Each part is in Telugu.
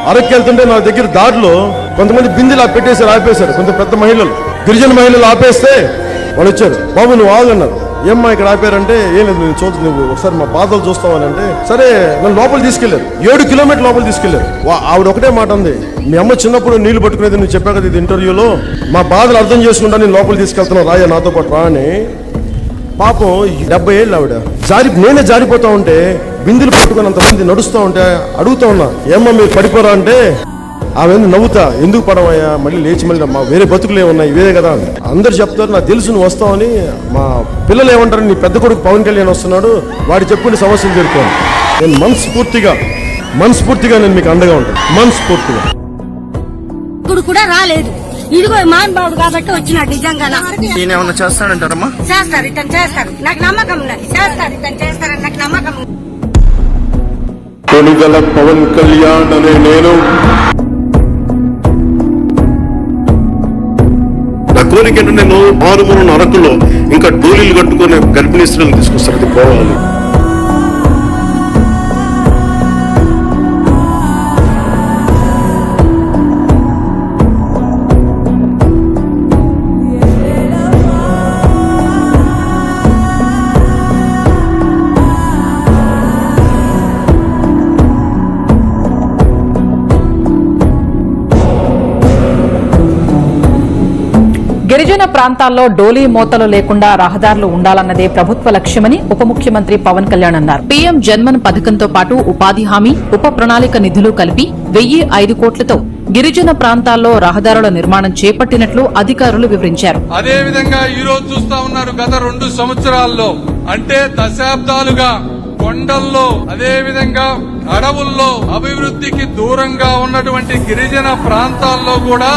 అరకు వెళ్తుంటే నా దగ్గర దారిలో కొంతమంది బిందెలు ఆపేశారు. కొంత పెద్ద మహిళలు, గిరిజన మహిళలు ఆపేస్తే వాళ్ళు వచ్చారు. బాబు నువ్వు ఆగన్నారు. ఏమ్మా ఇక్కడ ఆపారంటే ఏం లేదు, నేను నువ్వు ఒకసారి మా బాధలు చూస్తావని అంటే సరే నన్ను లోపల తీసుకెళ్లారు. 7 కిలోమీటర్ల లోపల తీసుకెళ్లారు. ఆవిడ ఒకటే మాట ఉంది, మీ అమ్మ చిన్నప్పుడు నీళ్లు పట్టుకునేది నువ్వు చెప్పా కదా ఇది ఇంటర్వ్యూలో, మా బాధలు అర్థం చేసుకుంటా నేను లోపల తీసుకెళ్తున్నావు రాయ నాతో పాటు రా అని. పాపం 70 ఏళ్ళు ఆవిడ. నేనే జారిపోతా ఉంటే బిందులు పట్టుకుని అంతమంది నడుస్తూ ఉంటే అడుగుతా ఉన్నా, ఏమ్మా మీరు పడిపోరా అంటే ఆమె నవ్వుతా, ఎందుకు పడవయ్యా మళ్ళీ లేచి మళ్ళీ మా వేరే బతుకులు ఏమున్నాయి ఇవే కదా. అందరు చెప్తారు నాకు తెలుసు నువ్వు వస్తావని. మా పిల్లలు ఏమంటారు, నీ పెద్ద కొడుకు పవన్ కళ్యాణ్ వస్తున్నాడు, వాడు చెప్పుకునే సమస్యలు జరుగుతాను. నేను మనస్ఫూర్తిగా నేను మీకు అండగా ఉంటాను, మనస్ఫూర్తిగా. ఇప్పుడు కూడా రాలేదు, ఇదిగో మహానుభావుడు కాబట్టి వచ్చినాడు. నిజంగా ఏమన్నా చేస్తాడంటారమ్మా? చేస్తారు, ఇతను చేస్తారు, నాకు నమ్మకం ఉన్నది. చేస్తారు, ఇతను చేస్తారని నాకు నమ్మకం ఉంది. కొనిదల పవన్ కళ్యాణ్ అనే నేను నా కోరిక ఏంటంటే నేను మారుమూల అరకులో ఇంకా డోలీలు కట్టుకునే గర్భిణీ స్త్రీలను తీసుకొస్తారు. అది పోవాలి. గిరిజన ప్రాంతాల్లో డోలీ మోతలు లేకుండా రహదారులు ఉండాలన్నదే ప్రభుత్వ లక్ష్యమని ఉప ముఖ్యమంత్రి పవన్ కళ్యాణ్ అన్నారు. పీఎం జన్మన్ పథకంతో పాటు ఉపాధి హామీ, ఉప ప్రణాళిక నిధులు కలిపి 1005 కోట్లతో గిరిజన ప్రాంతాల్లో రహదారుల నిర్మాణం చేపట్టినట్లు అధికారులు వివరించారు. అదేవిధంగా ఈ రోజు చూస్తా ఉన్నారు, గత 2 సంవత్సరాల్లో అంటే దశాబ్దాలుగా కొండల్లో అదేవిధంగా అడవుల్లో అభివృద్ధికి దూరంగా ఉన్నటువంటి గిరిజన ప్రాంతాల్లో కూడా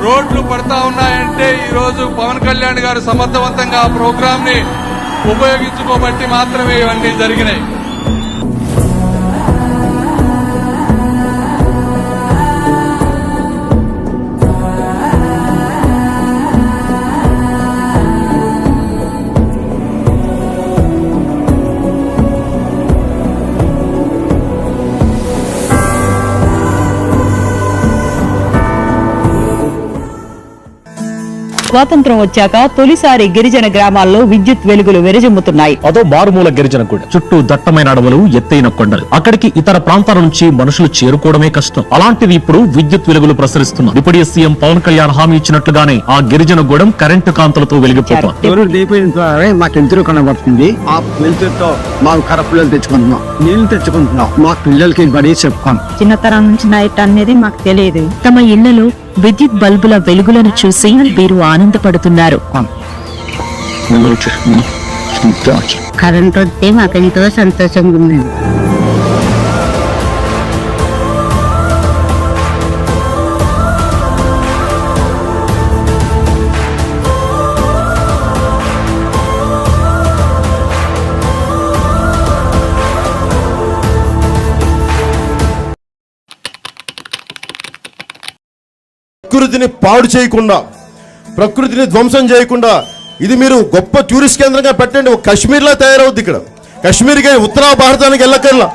రోడ్లు పడతా ఉన్నాయంటే ఈ రోజు పవన్ కళ్యాణ్ గారు సమర్థవంతంగా ఆ ప్రోగ్రామ్ ని ఉపయోగించుకోబట్టి మాత్రమే ఇవన్నీ జరిగినాయి. స్వాతంత్రం వచ్చాక తొలిసారి గిరిజన గ్రామాల్లో విద్యుత్ వెలుగులు వెరజమ్ముతున్నాయి. అదో మారుమూల గిరిజన కూడా చుట్టూ దట్టమైన అడవులు, ఎత్తైన కొండలు. అక్కడికి ఇతర ప్రాంతాల నుంచి మనుషులు చేరుకోవడమే కష్టం. అలాంటిది ఇప్పుడు విద్యుత్ వెలుగులు ప్రసరిస్తున్నారు. డిప్యూటీ సీఎం పవన్ కళ్యాణ్ హామీ ఇచ్చినట్లుగానే ఆ గిరిజన గూడెం కరెంటు కాంతులతో వెలిగిపోతుంది. మాకు ఎంతో కనబడుతుంది. ఆ వెలుతురుతో మాకు కరపుల్లలు తెచ్చుకుంటున్నాం, నీళ్లు తెచ్చుకుంటున్నాం, మా పిల్లలకి బడి చెప్పుకోం. చిన్నతరం నుంచి నైట్ అనేది మాకు తెలియదు. తమ ఇళ్లలో విద్యుత్ బల్బుల వెలుగులను చూసి వీరు ఆనందపడుతున్నారు. కరెంట్ వస్తే మాకు ఎంతో సంతోషంగా ఉంది. ప్రకృతిని పాడు చేయకుండా, ప్రకృతిని ధ్వంసం చేయకుండా ఇది మీరు గొప్ప టూరిస్ట్ కేంద్రంగా పెట్టండి. ఒక కాశ్మీర్లా తయారవుద్ది. ఇక్కడ కాశ్మీర్కి ఉత్తర భారతానికి వెళ్ళక్కర్లా,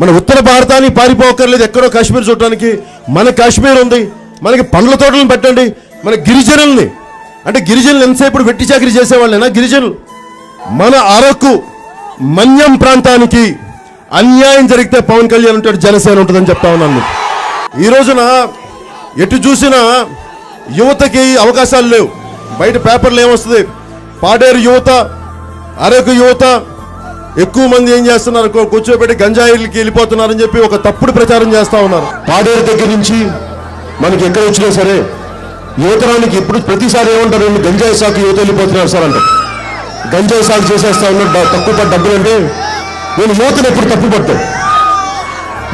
మన ఉత్తర భారతానికి పారిపోకర్లేదు ఎక్కడో కాశ్మీర్ చూడటానికి. మన కాశ్మీర్ ఉంది, మనకి పండ్ల తోటలను పెట్టండి. మన గిరిజనుల్ని అంటే గిరిజనులు ఎంతసేపు వెట్టి చాకరీ చేసేవాళ్ళేనా గిరిజనులు? మన అరకు మన్యం ప్రాంతానికి అన్యాయం జరిగితే పవన్ కళ్యాణ్ ఉంటాడు, జనసేన ఉంటుందని చెప్తా ఉన్నాను. ఈ రోజున ఎటు చూసినా యువతకి అవకాశాలు లేవు. బయట పేపర్లు ఏమొస్తుంది, పాడేరు యువత, అరకు యువత ఎక్కువ మంది ఏం చేస్తున్నారు, కూర్చోబెట్టి గంజాయిలకి వెళ్ళిపోతున్నారని చెప్పి ఒక తప్పుడు ప్రచారం చేస్తా ఉన్నారు. పాడేరు దగ్గర నుంచి మనకి ఎక్కడ వచ్చినా సరే యువతరానికి ఇప్పుడు ప్రతిసారి ఏమంటారు, గంజాయి సాగు యువత వెళ్ళిపోతున్నారు సార్ అంటారు. గంజాయి సాగు చేసేస్తా ఉన్నారు, తక్కువ డబ్బులు అంటే నేను యువతను ఎప్పుడు తప్పు పడతాను.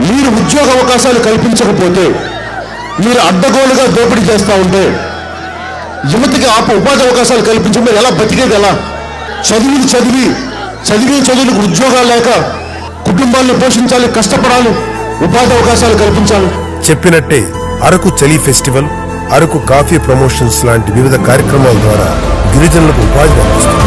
మీరు ఉద్యోగ అవకాశాలు కల్పించకపోతే, మీరు అడ్డగోలుగా దోపిడీ చేస్తూ ఉంటే, యువతకి ఉపాధి అవకాశాలు కల్పించడం ఎలా బతికేది? ఎలా చదువులకు ఉద్యోగాలు లేక కుటుంబాలను పోషించాలి, కష్టపడాలి, ఉపాధి అవకాశాలు కల్పించాలి. చెప్పినట్టే అరకు చలి ఫెస్టివల్, అరకు కాఫీ ప్రమోషన్స్ లాంటి వివిధ కార్యక్రమాల ద్వారా గిరిజనులకు ఉపాధి కల్పిస్తుంది.